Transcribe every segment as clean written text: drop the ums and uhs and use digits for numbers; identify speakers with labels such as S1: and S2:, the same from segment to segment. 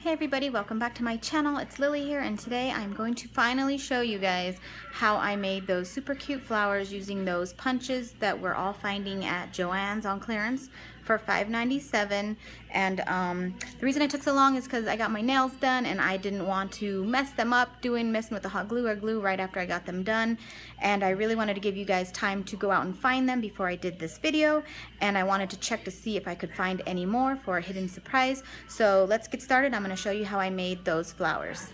S1: Hey everybody, welcome back to my channel. It's Lily here, and today I'm going to finally show you guys how I made those super cute flowers using those punches that we're all finding at Joann's on clearance for $5.97. And the reason it took so long is because I got my nails done and I didn't want to mess them up messing with the hot glue or glue right after I got them done. And I really wanted to give you guys time to go out and find them before I did this video, and I wanted to check to see if I could find any more for a hidden surprise. So let's get started. I'm going to show you how I made those flowers.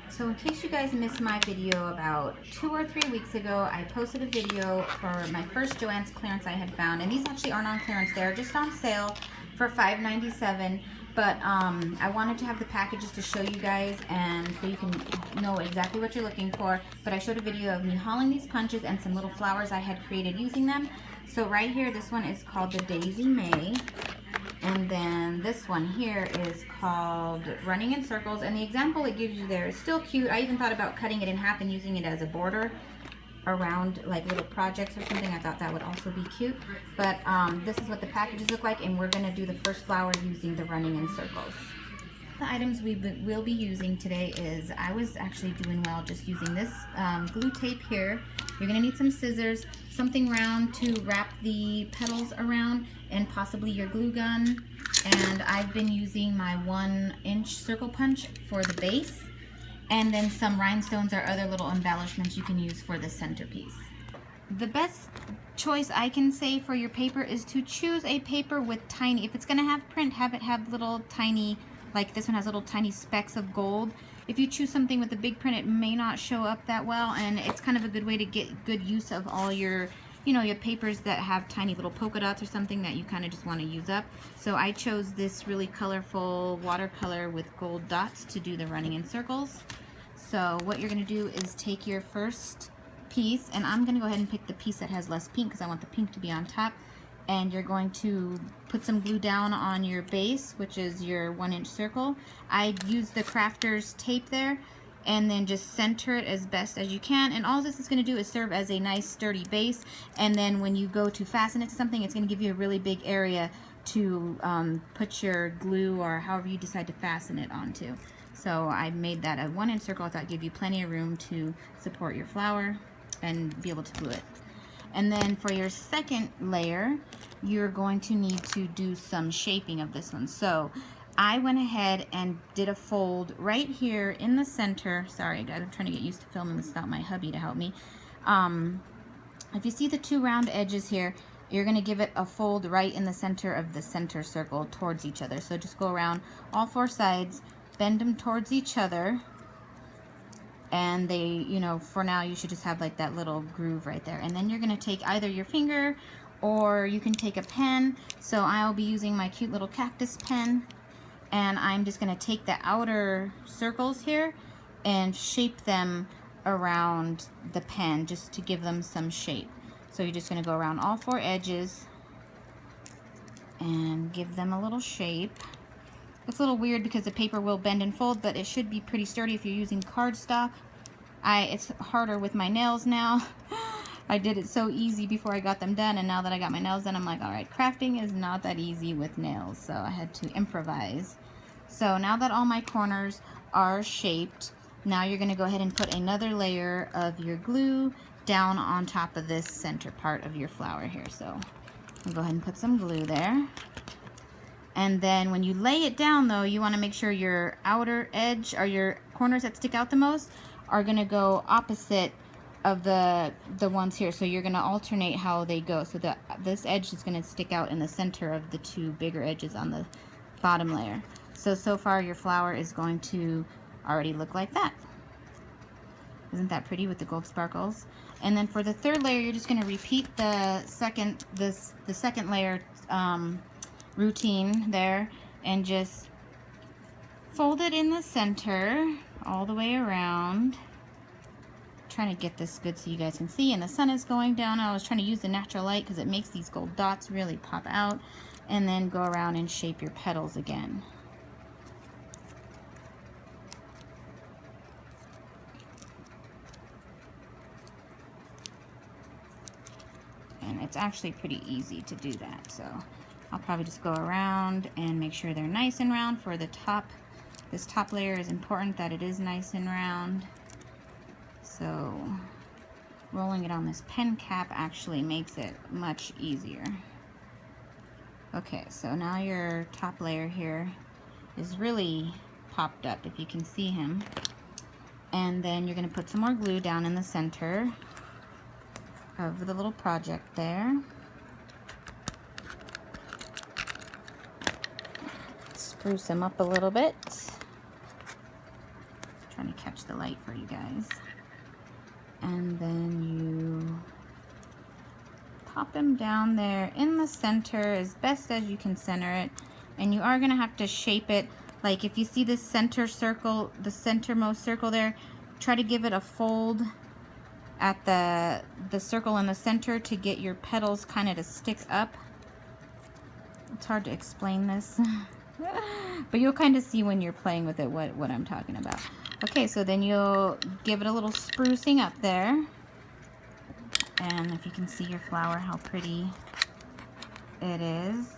S1: So in case you guys missed my video about 2 or 3 weeks ago, I posted a video for my first Joann's clearance I had found, and these actually aren't on clearance, they're just on sale for $5.97. But I wanted to have the packages to show you guys and so you can know exactly what you're looking for. But I showed a video of me hauling these punches and some little flowers I had created using them. So right here, this one is called the Daisy May. And then this one here is called Running in Circles. And the example it gives you there is still cute. I even thought about cutting it in half and using it as a border around like little projects or something. I thought that would also be cute. But this is what the packages look like, and we're going to do the first flower using the Running in Circles. The items we will be using today is, I was actually doing well just using this glue tape here. You're going to need some scissors, something round to wrap the petals around, and possibly your glue gun. And I've been using my 1-inch circle punch for the base, and then some rhinestones or other little embellishments you can use for the centerpiece. The best choice I can say for your paper is to choose a paper with tiny, if it's going to have print, have it have little tiny, like this one has little tiny specks of gold. If you choose something with a big print, it may not show up that well, and it's kind of a good way to get good use of all your, you know, your papers that have tiny little polka dots or something that you kind of just want to use up. So I chose this really colorful watercolor with gold dots to do the Running in Circles. So what you're going to do is take your first piece, and I'm going to go ahead and pick the piece that has less pink because I want the pink to be on top. And you're going to put some glue down on your base, which is your 1-inch circle. I used the crafter's tape there, and then just center it as best as you can. And all this is going to do is serve as a nice sturdy base, and then when you go to fasten it to something, it's going to give you a really big area to put your glue or however you decide to fasten it onto. So I made that a 1-inch circle. I thought it'd give you plenty of room to support your flower and be able to glue it. And then for your second layer, you're going to need to do some shaping of this one. So I went ahead and did a fold right here in the center. Sorry guys, I'm trying to get used to filming this without my hubby to help me. If you see the 2 round edges here, you're going to give it a fold right in the center of the center circle towards each other. So just go around all 4 sides, bend them towards each other, and they, you know, for now you should just have like that little groove right there. And then you're going to take either your finger or you can take a pen. So I'll be using my cute little cactus pen, and I'm just going to take the outer circles here and shape them around the pen just to give them some shape. So you're just going to go around all 4 edges and give them a little shape. It's a little weird because the paper will bend and fold, but it should be pretty sturdy if you're using cardstock. It's harder with my nails now. I did it so easy before I got them done, and now that I got my nails done, I'm like, alright, crafting is not that easy with nails, so I had to improvise. So now that all my corners are shaped, now you're going to go ahead and put another layer of your glue down on top of this center part of your flower here. So I'll go ahead and put some glue there. And then when you lay it down though, you want to make sure your outer edge or your corners that stick out the most are going to go opposite of the ones here. So you're going to alternate how they go. So this edge is going to stick out in the center of the 2 bigger edges on the bottom layer. So far your flower is going to already look like that. Isn't that pretty with the gold sparkles? And then for the 3rd layer, you're just going to repeat the second layer routine there, and just fold it in the center all the way around. I'm trying to get this good so you guys can see, and the sun is going down. I was trying to use the natural light because it makes these gold dots really pop out. And then go around and shape your petals again. And it's actually pretty easy to do that, so I'll probably just go around and make sure they're nice and round for the top. This top layer is important that it is nice and round. So rolling it on this pen cap actually makes it much easier. Okay, so now your top layer here is really popped up, if you can see him. And then you're going to put some more glue down in the center of the little project there. Spruce them up a little bit. Trying to catch the light for you guys. And then you pop them down there in the center as best as you can center it. And you are going to have to shape it. Like if you see this center circle, the centermost circle there, try to give it a fold at the circle in the center to get your petals kind of to stick up. It's hard to explain this. But you'll kind of see when you're playing with it what I'm talking about. Okay, so then you'll give it a little sprucing up there. And if you can see your flower, how pretty it is.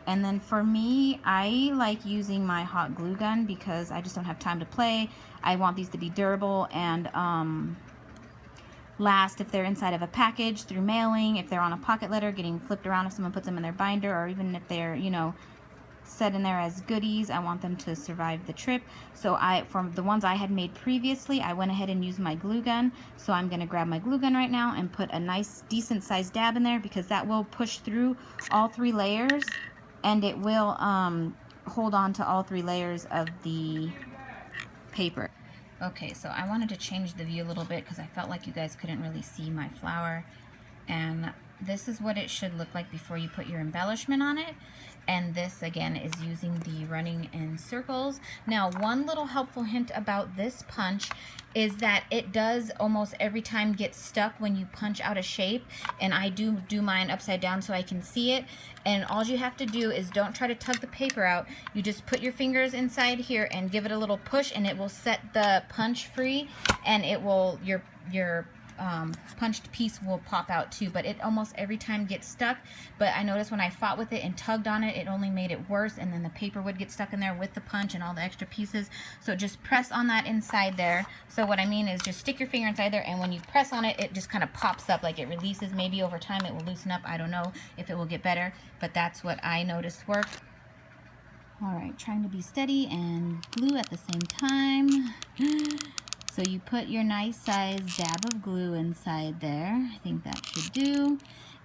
S1: And then for me, I like using my hot glue gun because I just don't have time to play. I want these to be durable and last if they're inside of a package through mailing, if they're on a pocket letter getting flipped around if someone puts them in their binder, or even if they're, you know, set in there as goodies. I want them to survive the trip. So from the ones I had made previously, I went ahead and used my glue gun. So I'm going to grab my glue gun right now and put a nice decent sized dab in there, because that will push through all 3 layers and it will hold on to all 3 layers of the paper. Okay, so I wanted to change the view a little bit because I felt like you guys couldn't really see my flower. And this is what it should look like before you put your embellishment on it. And this again is using the running in circles. Now, one little helpful hint about this punch is that it does almost every time get stuck when you punch out a shape, and I do mine upside down so I can see it. And all you have to do is don't try to tug the paper out. You just put your fingers inside here and give it a little push, and it will set the punch free, and it will your punched piece will pop out too. But it almost every time gets stuck. But I noticed when I fought with it and tugged on it, it only made it worse, and then the paper would get stuck in there with the punch and all the extra pieces. So just press on that inside there. So what I mean is just stick your finger inside there, and when you press on it, it just kind of pops up, like it releases. Maybe over time it will loosen up. I don't know if it will get better, but that's what I noticed worked. All right, trying to be steady and glue at the same time. So you put your nice size dab of glue inside there. I think that should do.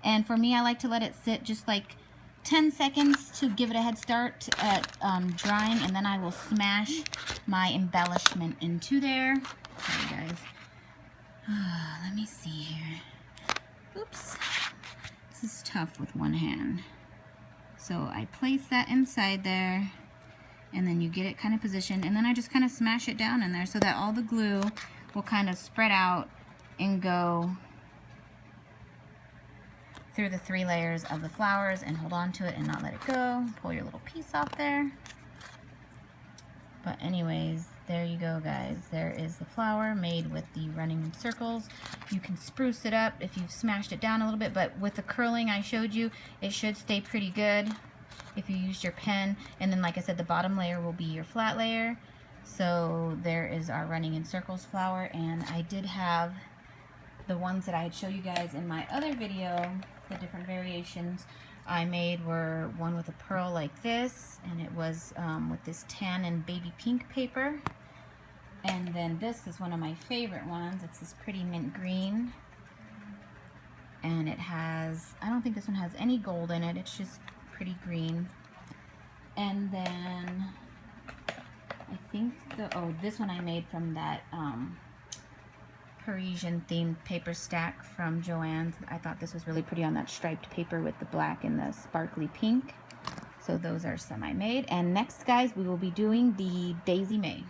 S1: And for me, I like to let it sit just like 10 seconds to give it a head start at drying, and then I will smash my embellishment into there. Sorry guys. Let me see here. Oops. This is tough with one hand. So I place that inside there, and then you get it kind of positioned, and then I just kind of smash it down in there so that all the glue will kind of spread out and go through the 3 layers of the flowers, and hold on to it and not let it go. Pull your little piece off there. But anyways, there you go guys. There is the flower made with the running circles. You can spruce it up if you've smashed it down a little bit, but with the curling I showed you, it should stay pretty good if you use your pen. And then like I said, the bottom layer will be your flat layer. So there is our running in circles flower, and I did have the ones that I had showed you guys in my other video, the different variations I made were one with a pearl like this, and it was with this tan and baby pink paper. And then this is one of my favorite ones. It's this pretty mint green, and it has, I don't think this one has any gold in it, it's just pretty green. And then I think this one I made from that Parisian themed paper stack from Joann. I thought this was really pretty on that striped paper with the black and the sparkly pink. So those are some I made. And next guys, we will be doing the Daisy May.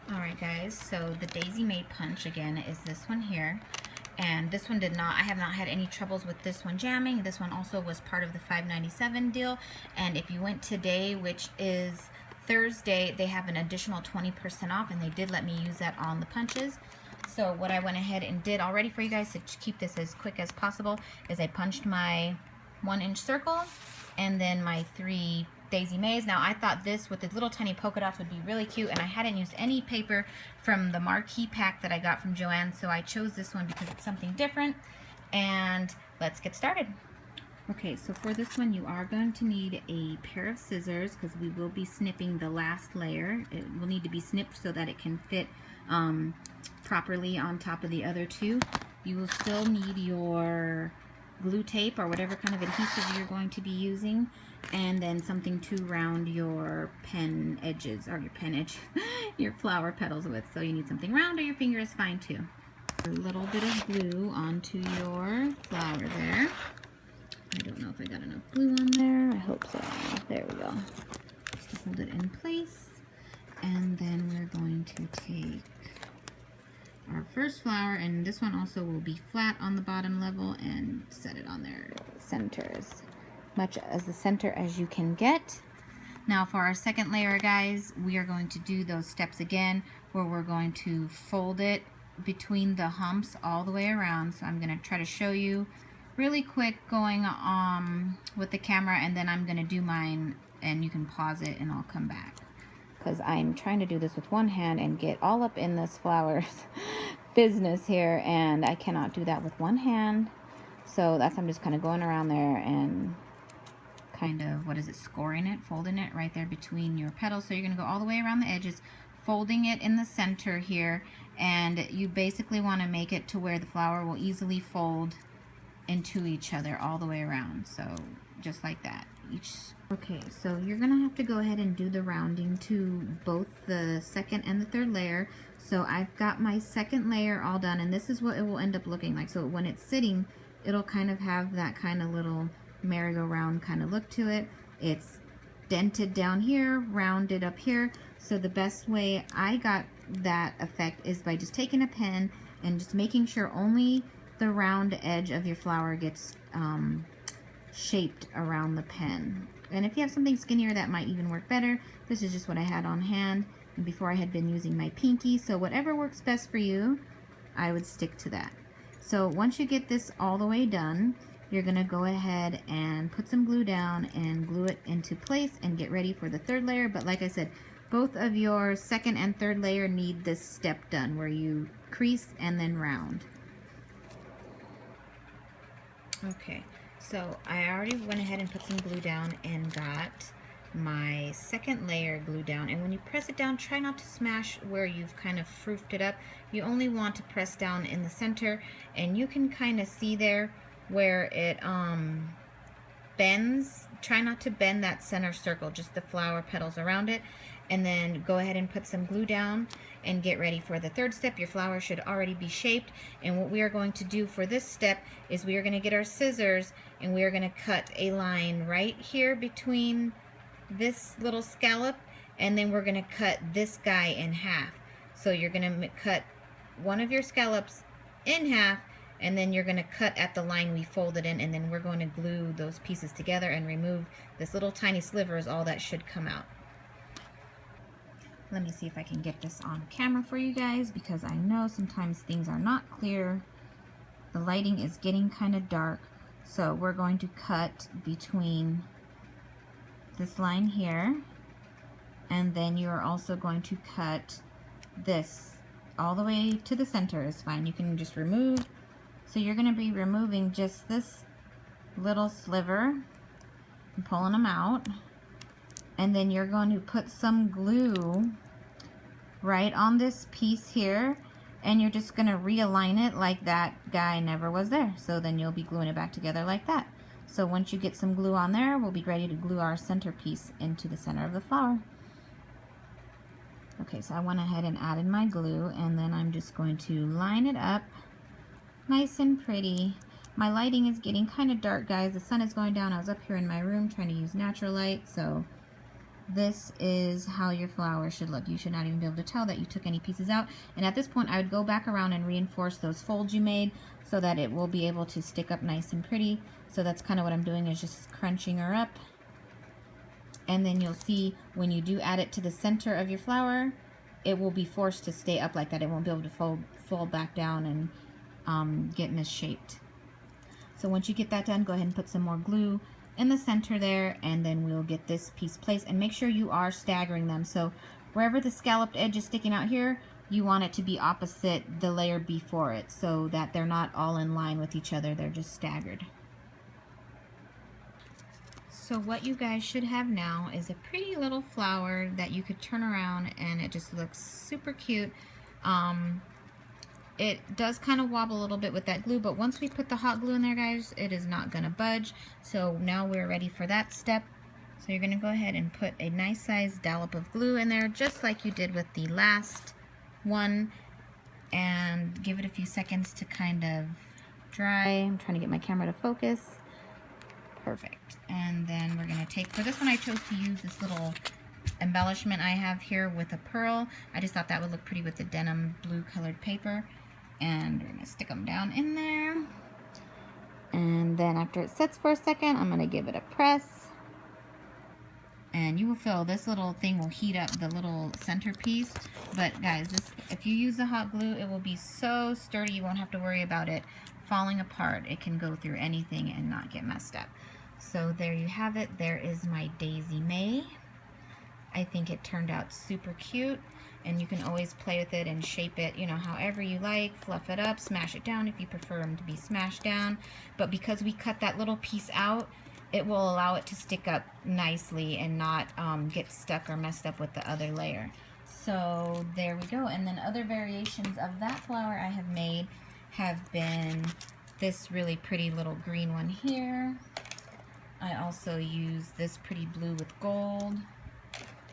S1: Alright guys, so the Daisy May punch again is this one here. And this one I have not had any troubles with this one jamming. This one also was part of the $5.97 deal. And if you went today, which is Thursday, they have an additional 20% off, and they did let me use that on the punches. So what I went ahead and did already for you guys to keep this as quick as possible is I punched my 1-inch circle, and then my 3 Daisy Mays. Now I thought this with the little tiny polka dots would be really cute, and I hadn't used any paper from the marquee pack that I got from Joann, so I chose this one because it's something different. And let's get started. Okay, so for this one you are going to need a pair of scissors because we will be snipping the last layer. It will need to be snipped so that it can fit properly on top of the other 2. You will still need your glue tape or whatever kind of adhesive you're going to be using, and then something to round your pen edges, or your flower petals with. So you need something round, or your finger is fine too. A little bit of glue onto your flower there. I don't know if I got enough glue on there. I hope so. There we go. Just to hold it in place. And then we're going to take our first flower, and this one also will be flat on the bottom level, and set it on there center, as much as the center as you can get. Now for our second layer, guys, we are going to do those steps again where we're going to fold it between the humps all the way around. So I'm going to try to show you really quick going with the camera, and then I'm going to do mine and you can pause it and I'll come back, because I'm trying to do this with one hand and get all up in this flower's business here, and I cannot do that with one hand. So that's, I'm just kind of going around there and kind of, scoring it, folding it right there between your petals. So you're going to go all the way around the edges, folding it in the center here, and you basically want to make it to where the flower will easily fold into each other all the way around. So just like that. Okay, so you're gonna have to go ahead and do the rounding to both the second and the third layer. So I've got my second layer all done, and this is what it will end up looking like. So when it's sitting, it'll kind of have that kind of little merry-go-round kind of look to it. It's dented down here, rounded up here. So the best way I got that effect is by just taking a pen and just making sure only the round edge of your flower gets shaped around the pen. And if you have something skinnier, that might even work better. This is just what I had on hand, and before I had been using my pinky. So whatever works best for you, I would stick to that. So once you get this all the way done, you're gonna go ahead and put some glue down and glue it into place and get ready for the third layer. But like I said, both of your second and third layer need this step done where you crease and then round. Okay, so I already went ahead and put some glue down and got my second layer glued down. And when you press it down, try not to smash where you've kind of froofed it up. You only want to press down in the center, and you can kind of see there where it bends. Try not to bend that center circle, just the flower petals around it. And then go ahead and put some glue down and get ready for the third step. Your flower should already be shaped, and what we are going to do for this step is we are going to get our scissors and we are going to cut a line right here between this little scallop, and then we're going to cut this guy in half. So you're going to cut one of your scallops in half, and then you're going to cut at the line we folded in, and then we're going to glue those pieces together and remove this little tiny sliver is all that should come out. Let me see if I can get this on camera for you guys, because I know sometimes things are not clear. The lighting is getting kind of dark. So we're going to cut between this line here, and then you're also going to cut this all the way to the center is fine. You can just remove. So you're going to be removing just this little sliver and pulling them out. And then you're going to put some glue right on this piece here, and you're just going to realign it like that guy never was there. So then you'll be gluing it back together like that. So once you get some glue on there, we'll be ready to glue our centerpiece into the center of the flower. Okay, so I went ahead and added my glue, and then I'm just going to line it up nice and pretty. My lighting is getting kind of dark, guys. The sun is going down. I was up here in my room trying to use natural light, so this is how your flower should look. You should not even be able to tell that you took any pieces out. And at this point, I would go back around and reinforce those folds you made so that it will be able to stick up nice and pretty. So that's kind of what I'm doing, is just crunching her up. And then you'll see when you do add it to the center of your flower, it will be forced to stay up like that. It won't be able to fold back down and get misshaped. So once you get that done, go ahead and put some more glue in the center there, and then we'll get this piece placed. And make sure you are staggering them. So wherever the scalloped edge is sticking out here, you want it to be opposite the layer before it, so that they're not all in line with each other, they're just staggered. So what you guys should have now is a pretty little flower that you could turn around and it just looks super cute. It does kind of wobble a little bit with that glue, but once we put the hot glue in there, guys, it is not gonna budge. So now we're ready for that step. So you're gonna go ahead and put a nice sized dollop of glue in there, just like you did with the last one, and give it a few seconds to kind of dry. I'm trying to get my camera to focus. Perfect. And then we're gonna take, for this one I chose to use this little embellishment I have here with a pearl. I just thought that would look pretty with the denim blue colored paper. And we're gonna stick them down in there. And then after it sets for a second, I'm gonna give it a press. And you will feel this little thing will heat up the little centerpiece. But guys, this, if you use the hot glue, it will be so sturdy you won't have to worry about it falling apart. It can go through anything and not get messed up. So there you have it. There is my Daisy May. I think it turned out super cute, and you can always play with it and shape it, you know, however you like. Fluff it up, smash it down if you prefer them to be smashed down. But because we cut that little piece out, it will allow it to stick up nicely and not get stuck or messed up with the other layer. So there we go. And then other variations of that flower I have made have been this really pretty little green one here. I also use this pretty blue with gold.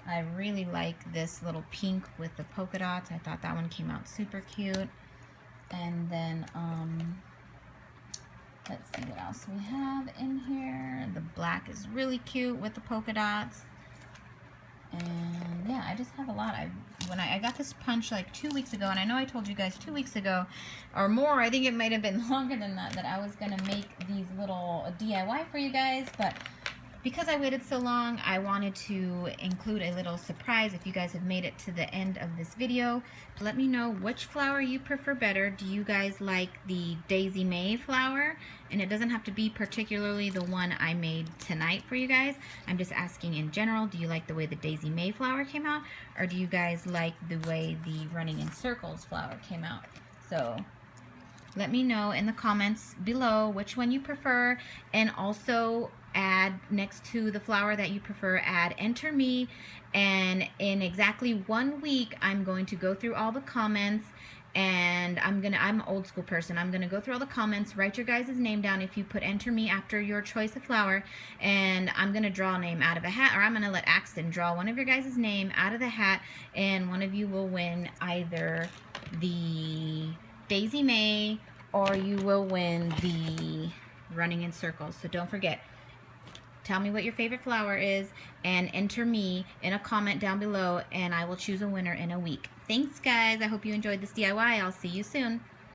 S1: I really like this little pink with the polka dots. I thought that one came out super cute. And then let's see what else we have in here. The black is really cute with the polka dots. And yeah, I just have a lot. When I got this punch like 2 weeks ago, and I know I told you guys 2 weeks ago or more, I think it might have been longer than that, that I was gonna make these little DIY for you guys, but because I waited so long, I wanted to include a little surprise. If you guys have made it to the end of this video, let me know which flower you prefer better. Do you guys like the Daisy May flower? And it doesn't have to be particularly the one I made tonight for you guys. I'm just asking in general, do you like the way the Daisy May flower came out? Or do you guys like the way the Running in Circles flower came out? So let me know in the comments below which one you prefer, and also add next to the flower that you prefer, add enter me, and in exactly 1 week I'm going to go through all the comments, and I'm an old school person. I'm gonna go through all the comments, write your guys' name down if you put enter me after your choice of flower, and I'm gonna draw a name out of a hat, or I'm gonna let Axton draw one of your guys' name out of the hat, and one of you will win either the Daisy May or you will win the Running in Circles. So don't forget, tell me what your favorite flower is and enter me in a comment down below, and I will choose a winner in a week. Thanks guys, I hope you enjoyed this DIY. I'll see you soon.